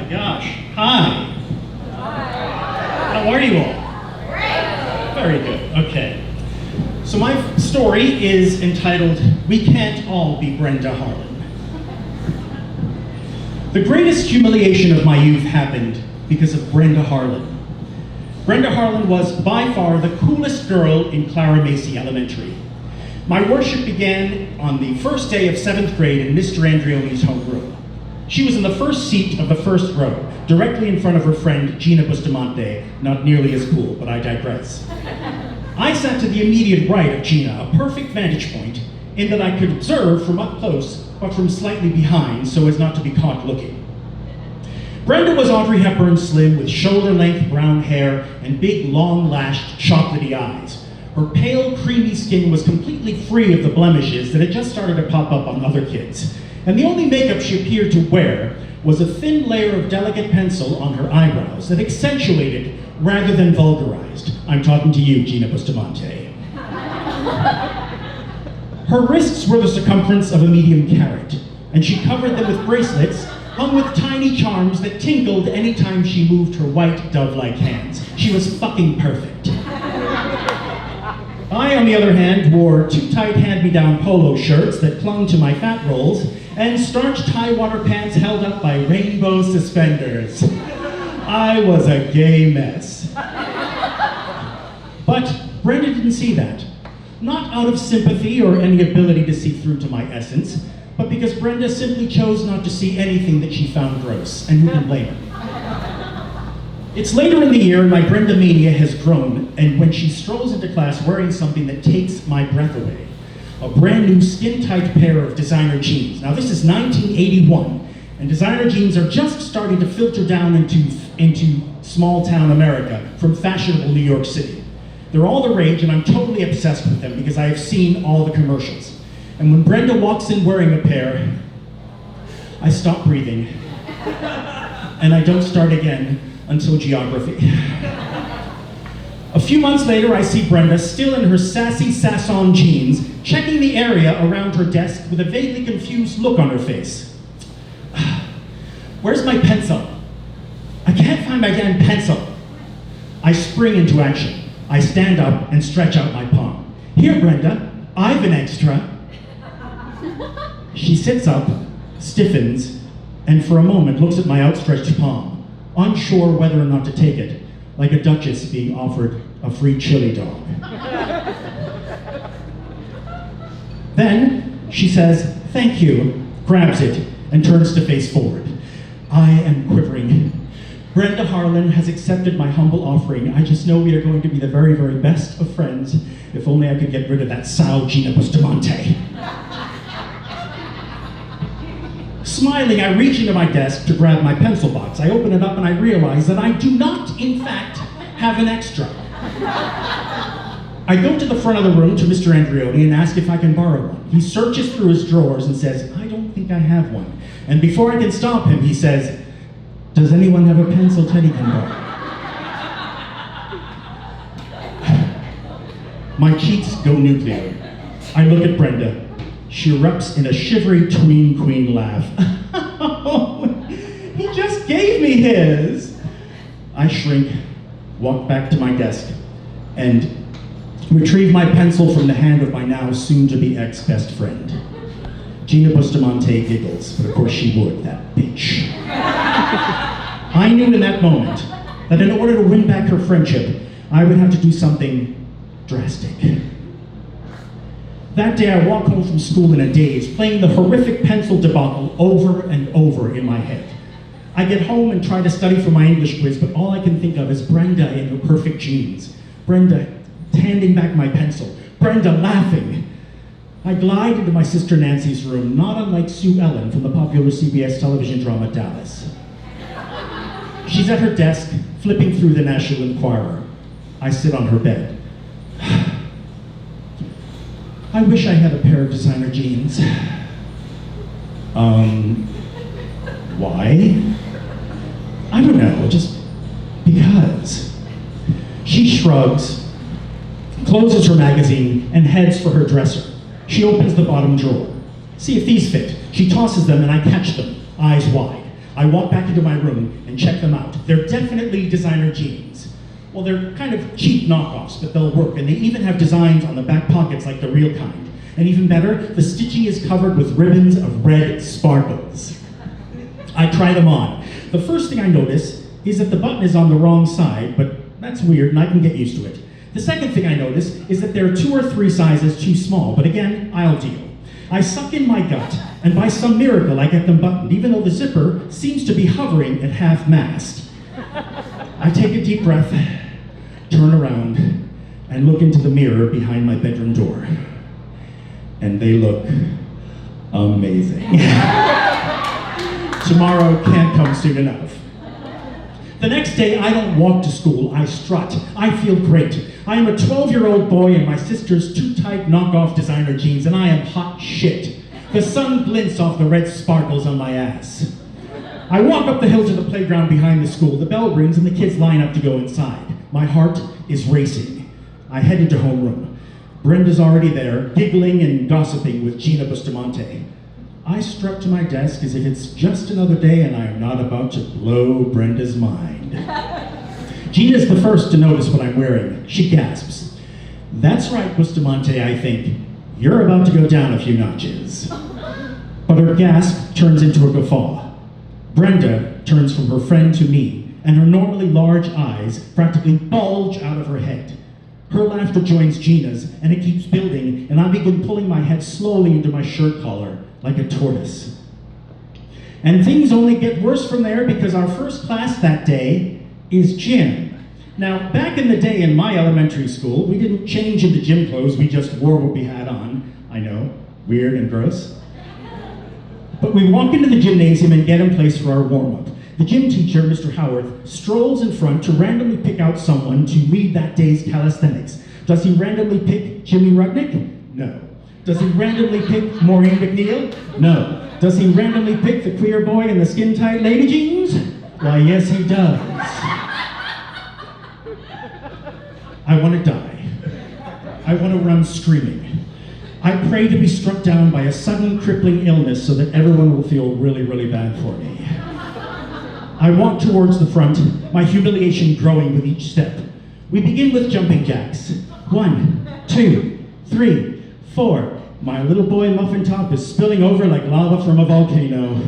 my gosh. Hi. How are you all? Very good. Okay. So my story is entitled, We Can't All Be Brenda Harlin. The greatest humiliation of my youth happened because of Brenda Harlin. Brenda Harlin was by far the coolest girl in Clara Macy Elementary. My worship began on the first day of 7th grade in Mr. Andreoni's homeroom. She was in the first seat of the first row, directly in front of her friend Gina Bustamante, not nearly as cool, but I digress. I sat to the immediate right of Gina, a perfect vantage point, in that I could observe from up close, but from slightly behind, so as not to be caught looking. Brenda was Audrey Hepburn slim, with shoulder-length brown hair and big, long-lashed, chocolatey eyes. Her pale, creamy skin was completely free of the blemishes that had just started to pop up on other kids. And the only makeup she appeared to wear was a thin layer of delicate pencil on her eyebrows that accentuated rather than vulgarized. I'm talking to you, Gina Bustamante. Her wrists were the circumference of a medium carrot, and she covered them with bracelets hung with tiny charms that tinkled anytime she moved her white, dove-like hands. She was fucking perfect. I, on the other hand, wore too tight hand-me-down polo shirts that clung to my fat rolls and starched high-water pants held up by rainbow suspenders. I was a gay mess. But Brenda didn't see that. Not out of sympathy or any ability to see through to my essence, but because Brenda simply chose not to see anything that she found gross, and who can blame her? It's later in the year, and my Brenda mania has grown, and when she strolls into class wearing something that takes my breath away, a brand new skin-tight pair of designer jeans. Now this is 1981, and designer jeans are just starting to filter down into small-town America from fashionable New York City. They're all the rage, and I'm totally obsessed with them because I have seen all the commercials. And when Brenda walks in wearing a pair, I stop breathing, and I don't start again until geography. A few months later, I see Brenda, still in her sassy Sasson jeans, checking the area around her desk with a vaguely confused look on her face. Where's my pencil? I can't find my damn pencil. I spring into action. I stand up and stretch out my palm. Here, Brenda, I've an extra. She sits up, stiffens, and for a moment looks at my outstretched palm, unsure whether or not to take it, like a duchess being offered a free chili dog. Then she says, "Thank you," grabs it, and turns to face forward. I am quivering. Brenda Harlin has accepted my humble offering. I just know we are going to be the very, very best of friends. If only I could get rid of that sow Gina Bustamante. Smiling, I reach into my desk to grab my pencil box. I open it up and I realize that I do not, in fact, have an extra. I go to the front of the room to Mr. Andreoni and ask if I can borrow one. He searches through his drawers and says, "I don't think I have one." And before I can stop him, he says, "Does anyone have a pencil Teddy can borrow?" My cheeks go nuclear. I look at Brenda. She erupts in a shivery tween queen laugh. He just gave me his. I shrink, walk back to my desk, and retrieve my pencil from the hand of my now soon-to-be ex-best friend. Gina Bustamante giggles, but of course she would, that bitch. I knew in that moment that in order to win back her friendship, I would have to do something drastic. That day I walk home from school in a daze, playing the horrific pencil debacle over and over in my head. I get home and try to study for my English quiz, but all I can think of is Brenda in her perfect jeans. Brenda handing back my pencil. Brenda laughing. I glide into my sister Nancy's room, not unlike Sue Ellen from the popular CBS television drama Dallas. She's at her desk, flipping through the National Enquirer. I sit on her bed. I wish I had a pair of designer jeans. Why? I don't know, just because. She shrugs, closes her magazine, and heads for her dresser. She opens the bottom drawer. See if these fit. She tosses them and I catch them, eyes wide. I walk back into my room and check them out. They're definitely designer jeans. Well, they're kind of cheap knockoffs, but they'll work, and they even have designs on the back pockets like the real kind. And even better, the stitching is covered with ribbons of red sparkles. I try them on. The first thing I notice is that the button is on the wrong side, but that's weird and I can get used to it. The second thing I notice is that they're 2 or 3 sizes too small, but again, I'll deal. I suck in my gut, and by some miracle I get them buttoned, even though the zipper seems to be hovering at half-mast. I take a deep breath, turn around, and look into the mirror behind my bedroom door. And they look amazing. Tomorrow can't come soon enough. The next day, I don't walk to school, I strut. I feel great. I am a 12-year-old boy in my sister's too tight knockoff designer jeans, and I am hot shit. The sun glints off the red sparkles on my ass. I walk up the hill to the playground behind the school. The bell rings and the kids line up to go inside. My heart is racing. I head into homeroom. Brenda's already there, giggling and gossiping with Gina Bustamante. I strut to my desk as if it's just another day and I am not about to blow Brenda's mind. Gina's the first to notice what I'm wearing. She gasps. "That's right, Bustamante, I think. You're about to go down a few notches." But her gasp turns into a guffaw. Brenda turns from her friend to me, and her normally large eyes practically bulge out of her head. Her laughter joins Gina's, and it keeps building, and I begin pulling my head slowly into my shirt collar, like a tortoise. And things only get worse from there because our first class that day is gym. Now, back in the day in my elementary school, we didn't change into gym clothes, we just wore what we had on. I know, weird and gross. But we walk into the gymnasium and get in place for our warm-up. The gym teacher, Mr. Howarth, strolls in front to randomly pick out someone to lead that day's calisthenics. Does he randomly pick Jimmy Rudnick? No. Does he randomly pick Maureen McNeil? No. Does he randomly pick the queer boy in the skin-tight lady jeans? Why, yes, he does. I want to die. I want to run screaming. I pray to be struck down by a sudden crippling illness so that everyone will feel really, really bad for me. I walk towards the front, my humiliation growing with each step. We begin with jumping jacks. 1, 2, 3, 4. My little boy muffin top is spilling over like lava from a volcano.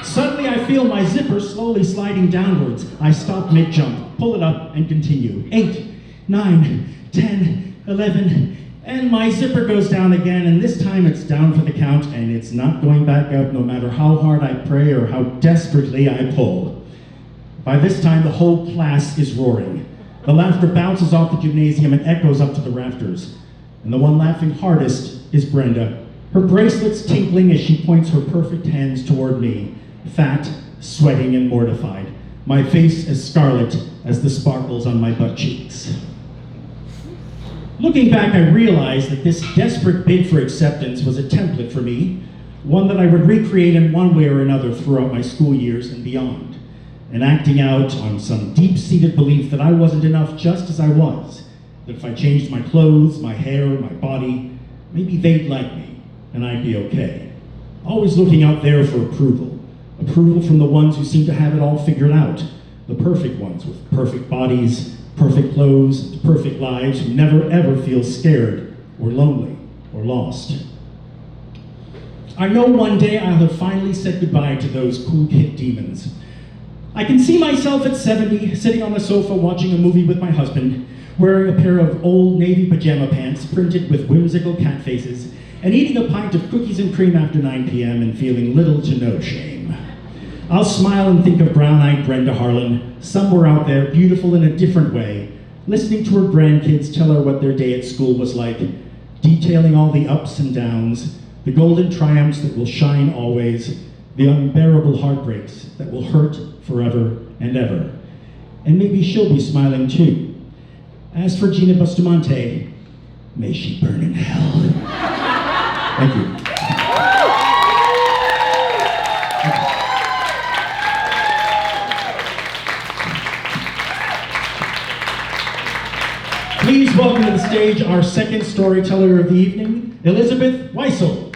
Suddenly I feel my zipper slowly sliding downwards. I stop mid-jump, pull it up, and continue. 8, 9, 10, 11, and my zipper goes down again, and this time it's down for the count, and it's not going back up no matter how hard I pray or how desperately I pull. By this time, the whole class is roaring. The laughter bounces off the gymnasium and echoes up to the rafters. And the one laughing hardest is Brenda, her bracelets tinkling as she points her perfect hands toward me, fat, sweating, and mortified, my face as scarlet as the sparkles on my butt cheeks. Looking back, I realized that this desperate bid for acceptance was a template for me, one that I would recreate in one way or another throughout my school years and beyond, and acting out on some deep-seated belief that I wasn't enough just as I was, that if I changed my clothes, my hair, my body, maybe they'd like me, and I'd be okay. Always looking out there for approval. Approval from the ones who seem to have it all figured out, the perfect ones with perfect bodies, perfect clothes, perfect lives, who never ever feel scared or lonely or lost. I know one day I'll have finally said goodbye to those cool kid demons. I can see myself at 70, sitting on the sofa watching a movie with my husband, wearing a pair of old navy pajama pants printed with whimsical cat faces, and eating a pint of cookies and cream after 9 p.m. and feeling little to no shame. I'll smile and think of brown-eyed Brenda Harlin, somewhere out there, beautiful in a different way, listening to her grandkids tell her what their day at school was like, detailing all the ups and downs, the golden triumphs that will shine always, the unbearable heartbreaks that will hurt forever and ever. And maybe she'll be smiling too. As for Gina Bustamante, may she burn in hell. Thank you. Please welcome to the stage our second storyteller of the evening, Elizabeth Weissel.